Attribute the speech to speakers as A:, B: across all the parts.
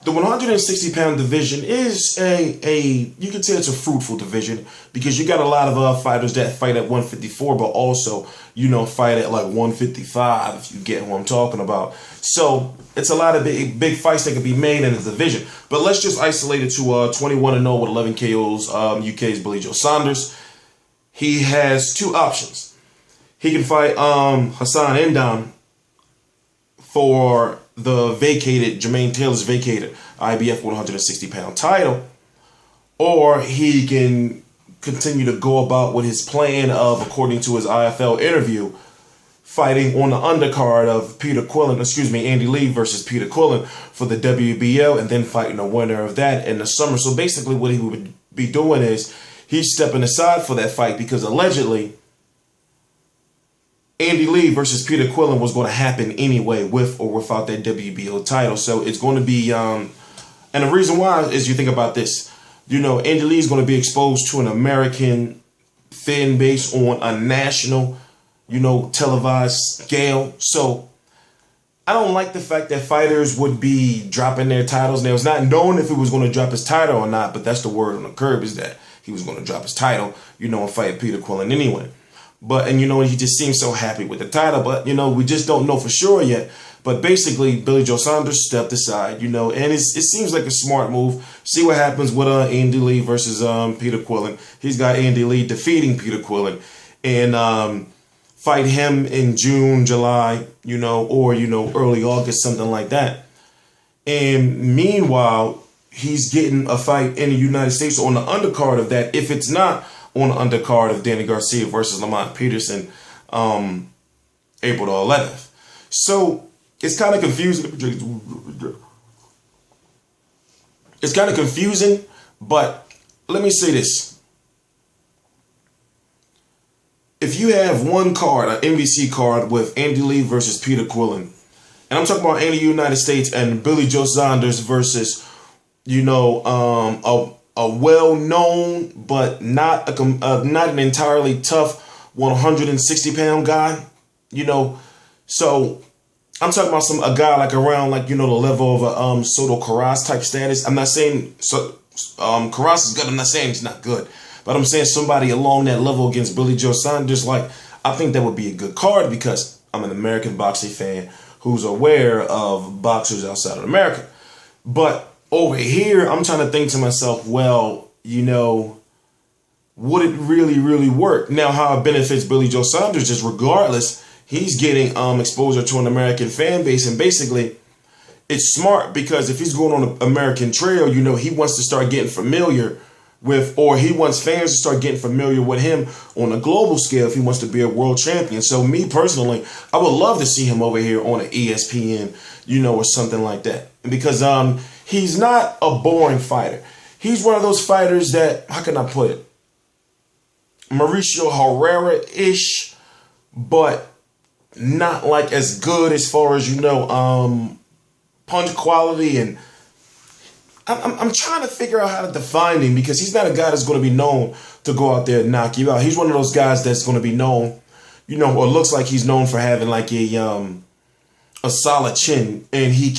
A: The 160-pound division is you can say it's a fruitful division because you got a lot of fighters that fight at 154, but also, fight at like 155, if you get who I'm talking about. So it's a lot of big fights that could be made in the division. But let's just isolate it to 21-0 with 11 KOs, UK's Billy Joe Saunders. He has two options. He can fight Hassan Endam for the Jermaine Taylor's vacated IBF 160-pound title, or he can continue to go about with his plan of, according to his IFL interview, fighting on the undercard of Andy Lee versus Peter Quillin for the WBO, and then fighting the winner of that in the summer. So basically what he would be doing is he's stepping aside for that fight because allegedly Andy Lee versus Peter Quillin was going to happen anyway, with or without that WBO title. So it's going to be, and the reason why is, you think about this, Andy Lee is going to be exposed to an American fan base on a national, televised scale. So I don't like the fact that fighters would be dropping their titles. Now, it's not known if he was going to drop his title or not, but that's the word on the curb, is that he was going to drop his title, and fight Peter Quillin anyway. But, and he just seems so happy with the title, but, we just don't know for sure yet. But basically, Billy Joe Saunders stepped aside, and it seems like a smart move. See what happens with Andy Lee versus Peter Quillin. He's got Andy Lee defeating Peter Quillin, and fight him in June, July, or, early August, something like that. And meanwhile, he's getting a fight in the United States on the undercard of that, if it's not on the undercard of Danny Garcia versus Lamont Peterson, April the 11th. So it's kind of confusing. It's kind of confusing, but let me say this. If you have one card, an NBC card with Andy Lee versus Peter Quillin, and I'm talking about Andy United States and Billy Joe Saunders versus, a well-known but not an entirely tough 160-pound guy, So I'm talking about a guy like around the level of a Soto Carras type status. I'm not saying Carras is good. I'm not saying he's not good, but I'm saying somebody along that level against Billy Joe Saunders. I think that would be a good card because I'm an American boxing fan who's aware of boxers outside of America, but over here, I'm trying to think to myself, well, would it really, really work? Now, how it benefits Billy Joe Saunders is regardless, he's getting exposure to an American fan base. And basically, it's smart because if he's going on an American trail, he wants to start getting familiar with, or he wants fans to start getting familiar with him on a global scale if he wants to be a world champion. So me personally, I would love to see him over here on an ESPN, or something like that. Because he's not a boring fighter. He's one of those fighters that, how can I put it? Mauricio Herrera-ish, but not as good as far as, punch quality. And I'm trying to figure out how to define him because he's not a guy that's going to be known to go out there and knock you out. He's one of those guys that's going to be known, or looks like he's known for having a solid chin, and he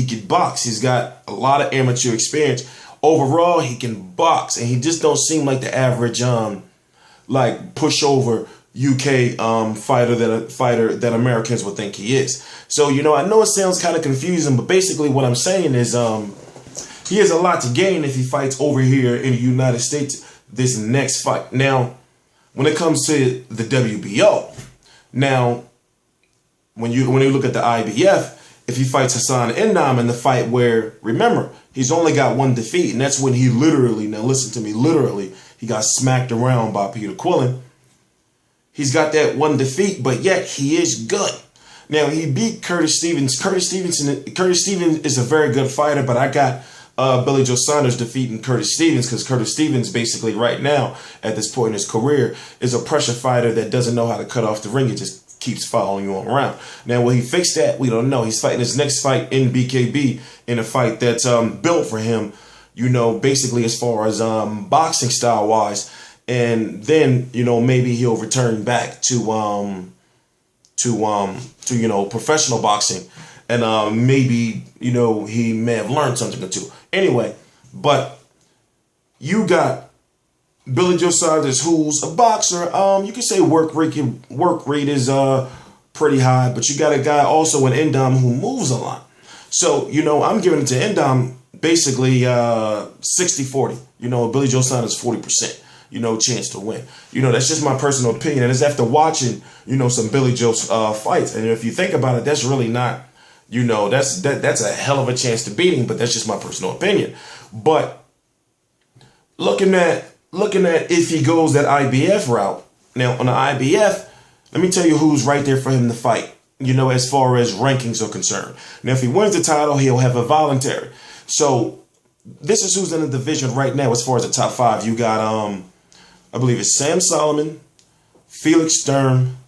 A: could box. He's got a lot of amateur experience. Overall, he can box, and he just don't seem like the average pushover UK fighter that Americans would think he is. So I know it sounds kind of confusing, but basically what I'm saying is he has a lot to gain if he fights over here in the United States this next fight. Now, when it comes to the WBO, now when you look at the IBF, if he fights Hassan Endam in the fight where, remember, he's only got one defeat, and that's when he literally, now listen to me, literally, he got smacked around by Peter Quillin. He's got that one defeat, but yet he is good. Now, he beat Curtis Stevens. Curtis Stevens is a very good fighter, but I got Billy Joe Saunders defeating Curtis Stevens because Curtis Stevens basically right now, at this point in his career, is a pressure fighter that doesn't know how to cut off the ring. He just keeps following you around. Now, will he fix that? We don't know. He's fighting his next fight in BKB in a fight that's built for him, basically as far as boxing style wise. And then, maybe he'll return back to professional boxing And maybe, you know, he may have learned something or two. Anyway, but you got Billy Joe Saunders, who's a boxer. You can say work rate is pretty high, but you got a guy also in Endom who moves a lot. So, you know, I'm giving it to Endom basically 60-40. You know, Billy Joe Saunders 40%. You know, chance to win. You know, that's just my personal opinion. And it's after watching, you know, some Billy Joe fights. And if you think about it, that's really not, you know, that's a hell of a chance to beat him, but that's just my personal opinion. But looking at if he goes that IBF route, now on the IBF, let me tell you who's right there for him to fight, you know, as far as rankings are concerned. Now, if he wins the title, he'll have a voluntary. So this is who's in the division right now as far as the top 5. You got, I believe it's Sam Solomon, Felix Sturm,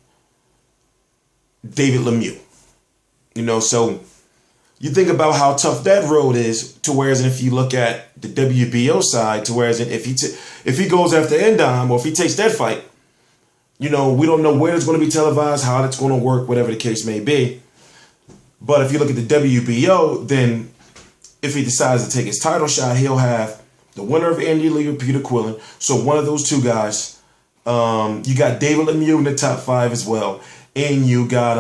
A: David Lemieux. You know, so you think about how tough that road is, to whereas if you look at the WBO side, to whereas if he goes after Endom, or if he takes that fight, you know, we don't know where it's going to be televised, how it's going to work, whatever the case may be. But if you look at the WBO, then if he decides to take his title shot, he'll have the winner of Andy Lee or Peter Quillin. So one of those two guys. You got David Lemieux in the top 5 as well. And you got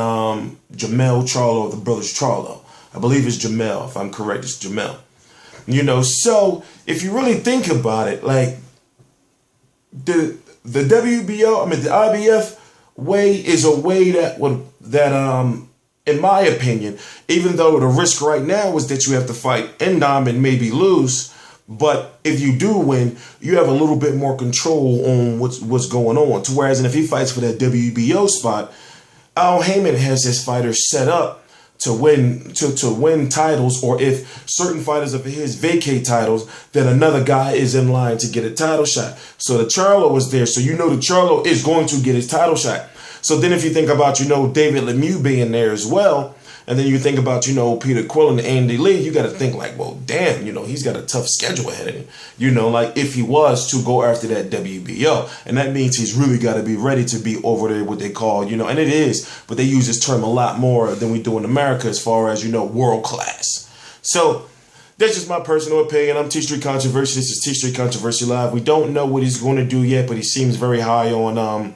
A: Jamel Charlo, the brothers Charlo. I believe it's Jamel. If I'm correct, it's Jamel. You know, so if you really think about it, like the WBO, I mean the IBF way is a way that in my opinion, even though the risk right now is that you have to fight Endom and maybe lose, but if you do win, you have a little bit more control on what's going on. To whereas, and if he fights for that WBO spot, Al Heyman has his fighters set up to win titles, or if certain fighters of his vacate titles, then another guy is in line to get a title shot. So the Charlo is there, so you know the Charlo is going to get his title shot. So then if you think about, you know, David Lemieux being there as well, and then you think about, you know, Peter Quillin and Andy Lee, you got to think like, well, damn, you know, he's got a tough schedule ahead of him. You know, like if he was to go after that WBO, and that means he's really got to be ready to be over there, what they call, you know, and it is, but they use this term a lot more than we do in America as far as, you know, world class. So that's just my personal opinion. I'm T-Street Controversy. This is T-Street Controversy Live. We don't know what he's going to do yet, but he seems very high on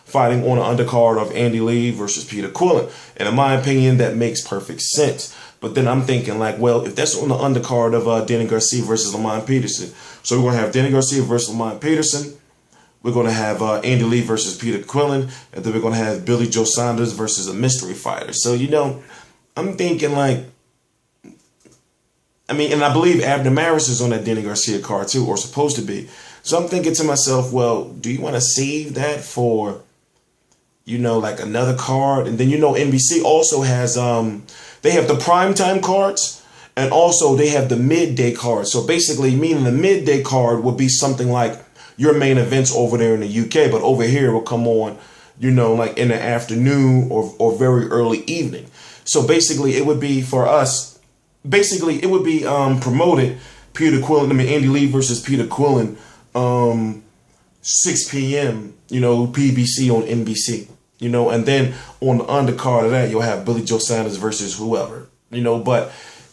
A: fighting on an undercard of Andy Lee versus Peter Quillin. And in my opinion, that makes perfect sense. But then I'm thinking like, well, if that's on the undercard of Danny Garcia versus Lamont Peterson, so we're going to have Danny Garcia versus Lamont Peterson. We're going to have Andy Lee versus Peter Quillin. And then we're going to have Billy Joe Saunders versus a mystery fighter. So, you know, I'm thinking like, I mean, and I believe Abner Maris is on that Danny Garcia card too, or supposed to be. So I'm thinking to myself, well, do you want to save that for, you know, like another card? And then, you know, NBC also has, they have the primetime cards, and also they have the midday cards. So basically, meaning the midday card would be something like your main events over there in the UK, but over here it will come on, you know, like in the afternoon or very early evening. So basically, it would be for us, basically, it would be promoted Peter Quillin, I mean, Andy Lee versus Peter Quillin, 6 p.m., you know, PBC on NBC. You know, and then on the undercard of that, you'll have Billy Joe Saunders versus whoever. You know, but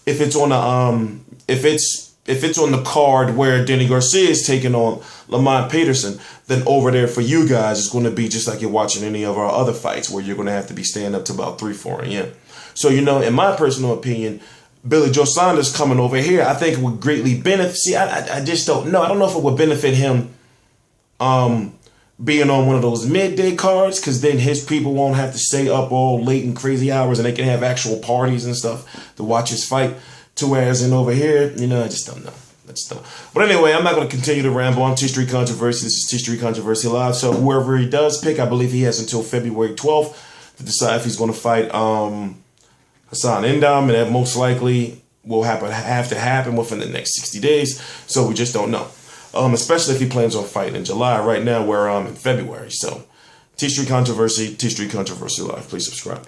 A: if it's on the if it's on the card where Danny Garcia is taking on Lamont Peterson, then over there for you guys, it's going to be just like you're watching any of our other fights, where you're going to have to be staying up to about 3-4 a.m. So, you know, in my personal opinion, Billy Joe Saunders coming over here, I think it would greatly benefit. See, I just don't know. I don't know if it would benefit him being on one of those midday cards, because then his people won't have to stay up all late and crazy hours, and they can have actual parties and stuff to watch his fight. To whereas in over here, you know, I just don't know. But anyway, I'm not going to continue to ramble on T-Street Controversy. This is T-Street Controversy Live. So whoever he does pick, I believe he has until February 12th to decide if he's going to fight Hassan Endom, and that most likely will have to happen within the next 60 days. So we just don't know. Especially if he plans on fighting in July. Right now, we're in February. So, T-Street Controversy Live. Please subscribe.